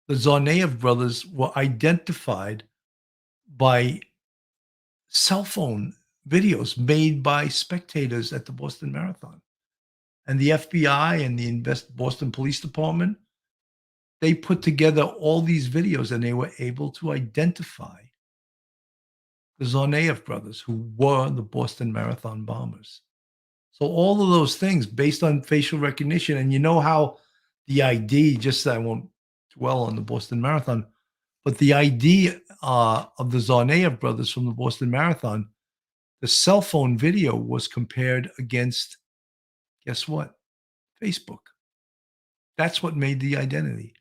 The Tsarnaev brothers were identified by cell phone videos made by spectators at the Boston Marathon. And the FBI and the Boston Police Department, they put together all these videos and they were able to identify the Tsarnaev brothers, who were the Boston Marathon bombers. So all of those things based on facial recognition. And you know how the ID, just I won't dwell on the Boston Marathon, but the ID of the Tsarnaev brothers from the Boston Marathon, the cell phone video was compared against, guess what? Facebook. That's what made the identity.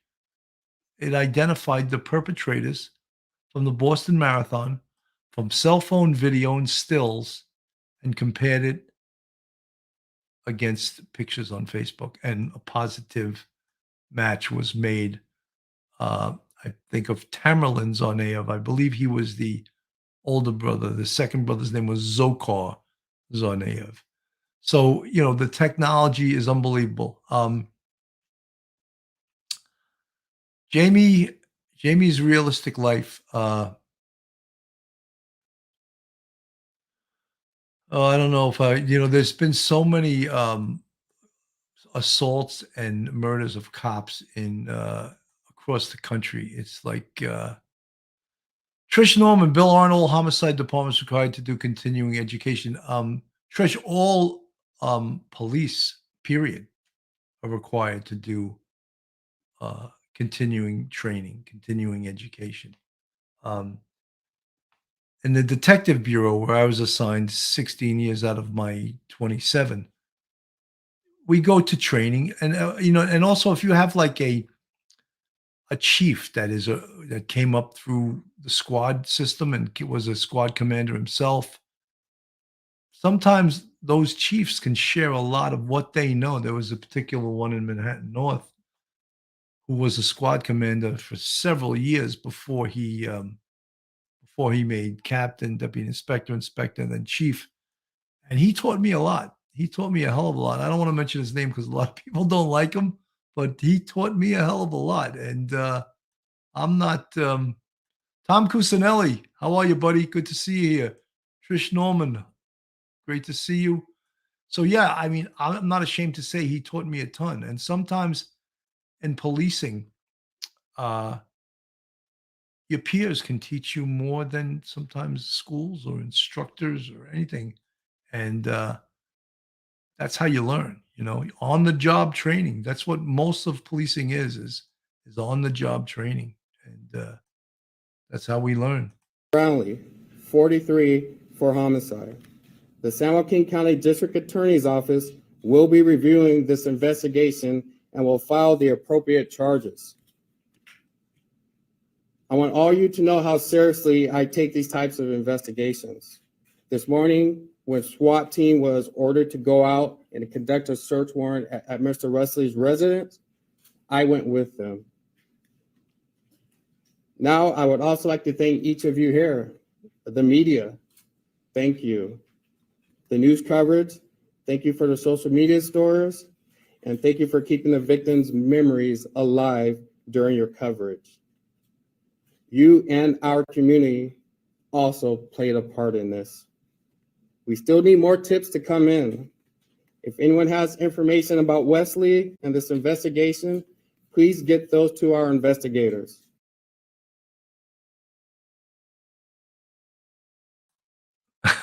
It identified the perpetrators from the Boston Marathon from cell phone video and stills and compared it against pictures on Facebook. And a positive match was made. I think of Tamerlan Tsarnaev. I believe he was the older brother. The second brother's name was Zokhar Tsarnaev. So, you know, the technology is unbelievable. Jamie's realistic life. I don't know if there's been so many assaults and murders of cops in across the country. It's like Trish Norman, Bill Arnold, homicide departments required to do continuing education. Trish, all police, period, are required to do continuing training, continuing education. In the detective bureau, where I was assigned 16 years out of my 27, we go to training, and and also if you have like a chief that came up through the squad system and was a squad commander himself, sometimes those chiefs can share a lot of what they know. There was a particular one in Manhattan North who was a squad commander for several years before he made captain, deputy inspector, and then chief. And he taught me a lot. He taught me a hell of a lot. I don't want to mention his name because a lot of people don't like him, but he taught me a hell of a lot. And I'm not Tom Cusinelli. How are you, buddy? Good to see you here. Trish Norman, great to see you. So yeah, I mean, I'm not ashamed to say he taught me a ton. And sometimes in policing, your peers can teach you more than sometimes schools or instructors or anything. And that's how you learn, on the job training. That's what most of policing is on the job training. And that's how we learn. Brownlee, 43, for homicide. The San Joaquin County District Attorney's Office will be reviewing this investigation and will file the appropriate charges. I want all you to know how seriously I take these types of investigations. This morning, when SWAT team was ordered to go out and conduct a search warrant at Mr. Rusley's residence, I went with them. Now, I would also like to thank each of you here, the media. Thank you. The news coverage, thank you for the social media stories, and thank you for keeping the victims' memories alive during your coverage. You and our community also played a part in this. We still need more tips to come in. If anyone has information about Wesley and this investigation, please get those to our investigators.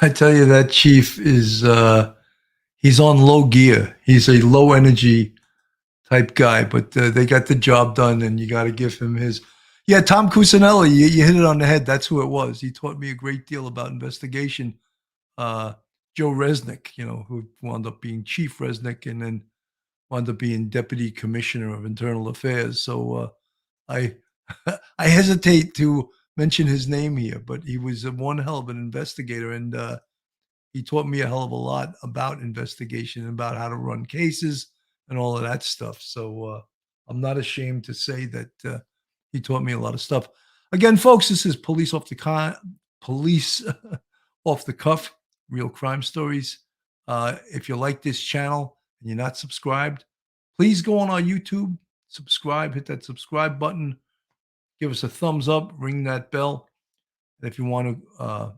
I tell you, that chief is he's on low gear. He's a low energy type guy, but they got the job done, and you got to give him his. Yeah, Tom Cusinelli, you hit it on the head. That's who it was. He taught me a great deal about investigation. Joe Resnick, who wound up being Chief Resnick and then wound up being Deputy Commissioner of Internal Affairs. So I I hesitate to mention his name here, but he was one hell of an investigator, and he taught me a hell of a lot about investigation and about how to run cases and all of that stuff. So I'm not ashamed to say that he taught me a lot of stuff. Again, folks, this is Police off the cuff, real crime stories. If you like this channel and you're not subscribed, please go on our YouTube, subscribe, hit that subscribe button, give us a thumbs up, ring that bell. And if you want to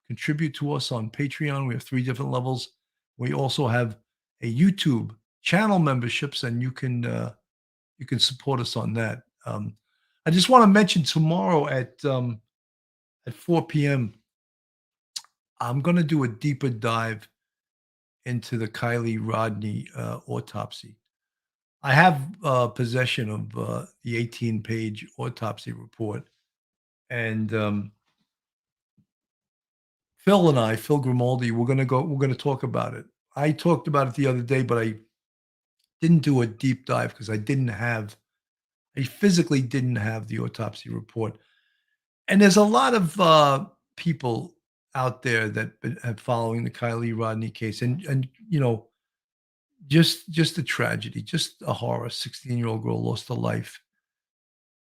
contribute to us on Patreon, we have 3 different levels. We also have a YouTube channel memberships, and you can support us on that. I just want to mention tomorrow at 4 p.m. I'm going to do a deeper dive into the Kylie Rodney autopsy. I have possession of the 18-page autopsy report, and Phil Grimaldi, we're going to talk about it. I talked about it the other day, but I didn't do a deep dive because I physically didn't have the autopsy report. And there's a lot of people out there that have following the Kylie Rodney case, and just a tragedy, just a horror. 16-year-old girl lost her life.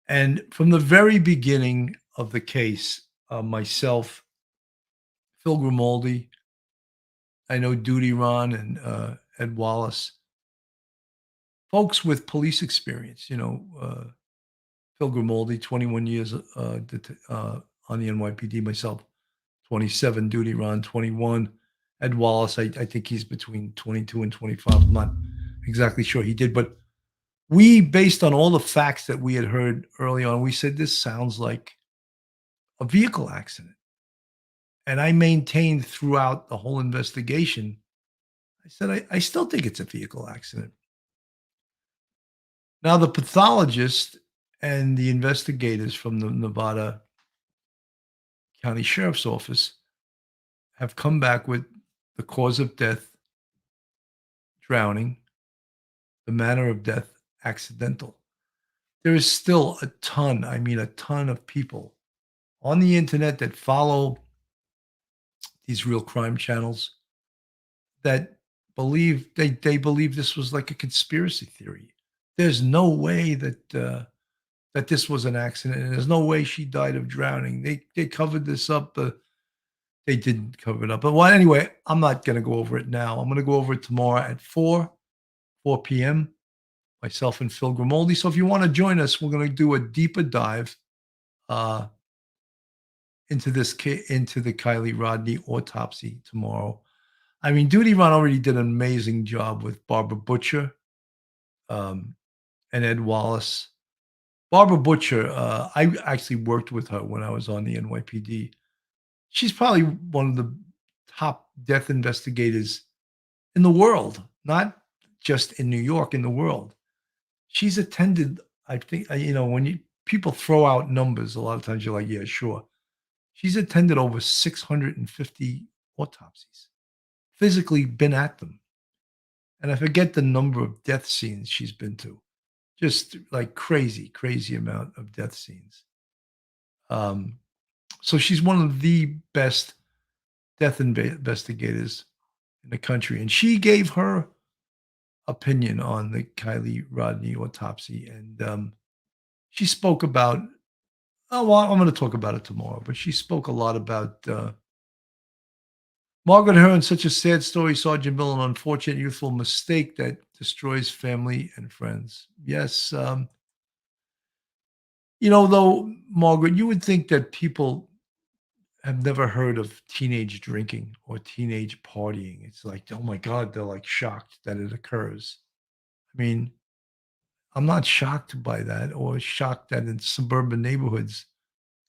And from the very beginning of the case, myself, Phil Grimaldi, I know Duty Ron and Ed Wallace, folks with police experience, Phil Grimaldi, 21 years on the NYPD, myself, 27, Duty Ron, 21. Ed Wallace, I think he's between 22 and 25. I'm not exactly sure he did, but we, based on all the facts that we had heard early on, we said this sounds like a vehicle accident. And I maintained throughout the whole investigation, I said, I still think it's a vehicle accident. Now, the pathologist and the investigators from the Nevada County Sheriff's Office have come back with the cause of death, drowning, the manner of death, accidental. There is still a ton of people on the internet that follow these real crime channels that believe they believe this was like a conspiracy theory. There's no way that that this was an accident, and there's no way she died of drowning. They covered this up. They didn't cover it up. But well, anyway, I'm not going to go over it now. I'm going to go over it tomorrow at 4 p.m. Myself and Phil Grimaldi. So if you want to join us, we're going to do a deeper dive into the Kylie Rodney autopsy tomorrow. I mean, Duty Ron already did an amazing job with Barbara Butcher and Ed Wallace. Barbara Butcher, I actually worked with her when I was on the NYPD. She's probably one of the top death investigators in the world, not just in New York, in the world. She's attended, I think, when people throw out numbers, a lot of times you're like, yeah, sure. She's attended over 650 autopsies, physically been at them. And I forget the number of death scenes she's been to. Just like crazy amount of death scenes. So she's one of the best death investigators in the country. And she gave her opinion on the Kylie Rodney autopsy. And she spoke about, I'm going to talk about it tomorrow, but she spoke a lot about Margaret Hearn, such a sad story, Sergeant Bill, an unfortunate youthful mistake that destroys family and friends. Yes. Though, Margaret, you would think that people have never heard of teenage drinking or teenage partying. It's like, oh my God, they're like shocked that it occurs. I mean, I'm not shocked by that, or shocked that in suburban neighborhoods,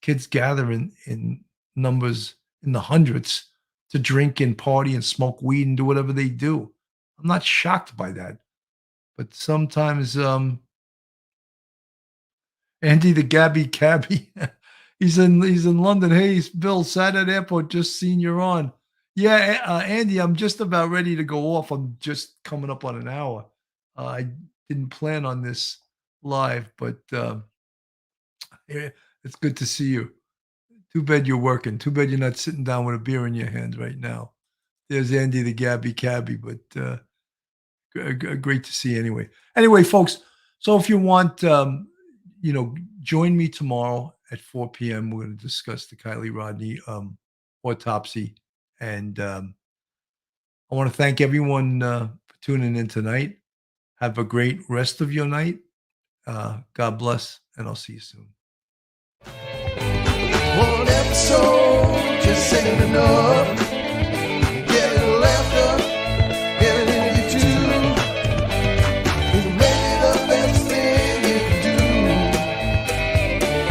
kids gather in numbers in the hundreds to drink and party and smoke weed and do whatever they do. I'm not shocked by that. But sometimes Andy the Gabby Cabby, he's in London. Hey, Bill, sat at airport, just seen you're on. Yeah, Andy, I'm just about ready to go off. I'm just coming up on an hour. I didn't plan on this live, but it's good to see you. Too bad you're working. Too bad you're not sitting down with a beer in your hand right now. There's Andy the Gabby Cabby, but great to see you anyway. Anyway, folks, so if you want, join me tomorrow at 4 p.m. We're going to discuss the Kylie Rodney autopsy. And I want to thank everyone for tuning in tonight. Have a great rest of your night. God bless, and I'll see you soon. One episode just ain't enough.